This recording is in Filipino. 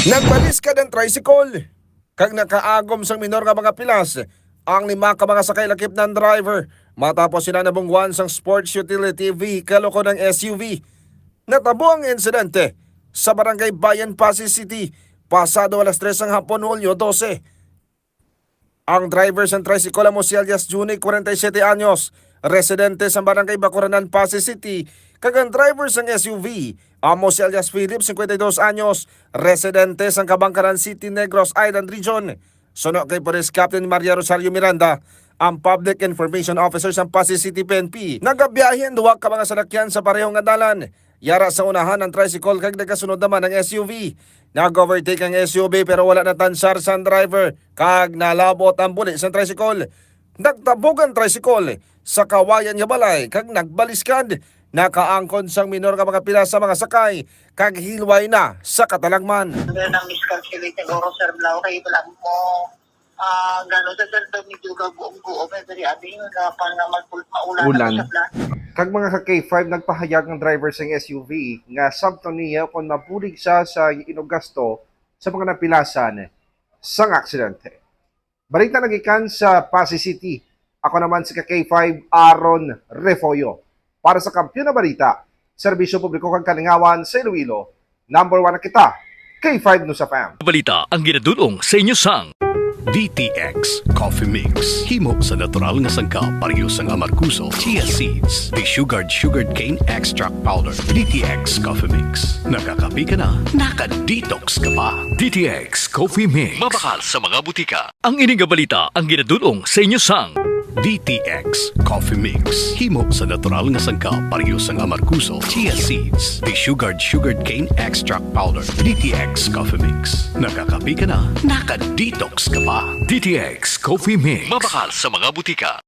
Nagbalis ka ng tricycle. Kag nakaagom sang minor nga mga pilas, ang 5 ka mga sakay lakip ng driver matapos sila nabungguan sang sports utility vehicle o ng SUV. Natabo ang insidente sa barangay Bayan, Passi City, pasado alas 3 ng hapon, Hulyo 12. Ang driver sa tricycle mo si alias Juni, 47 anyos, residente sa barangay Bacuranan, Passi City. Kag ang driver sa SUV, amo si alias Philip, 52 anyos, residente sa Kabangkaran City, Negros Island Region. Suno kay Police Captain Maria Rosario Miranda, ang Public Information Officer sa Passi City PNP. Nagabiyahin duwa ka mga salakyan sa parehong nga dalan. Yara sa unahan ang tricycle kag nagasunod naman ang SUV. Nag-overtake ang SUV pero wala na tansar sa driver kag nalabot ang buli sa tricycle. Nagtabog ang tricycle sa kawayan nga balay kag nagbaliskad. Nakaangkon sang minor nga mga pila sa mga sakay kag hilway na sa katalagman. Meron ng miscalculate ng oras sir Blau kay lang mo gano'n sa sir medyo buong buo pero ading kapan nga Ulan. sa plan. Kag mga ka-K5 nagpahayag ng driver sa SUV nga sabto niya kung mapulig siya sa inog gasto sa mga napilasan sang aksidente. Balita nagikan sa Passi City. Ako naman si ka-K5 Aaron Refoyo. Para sa Kampiyon na Balita, Serbisyo Publiko kang Kalingawan sa Iloilo, number 1 na kita, K5 News FM. Balita ang ginadulong sa inyo sang DTX Coffee Mix. Himo sa natural nga sangka pareho sang amarkuso, chia seeds, sugared cane extract powder. DTX Coffee Mix. Nakakapi ka na, naka-detox ka pa. DTX Coffee Mix. Mabakal sa mga butika. Ang ining nga balita ang ginadulong sa inyo sang DTX Coffee Mix. Himo sa natural nga sangka pareho sang amarkuso, chia seeds, sugared cane extract powder. DTX Coffee Mix. Nakakapi ka na, naka-detox ka pa. DTX Coffee Mix. Mabakal sa mga butika.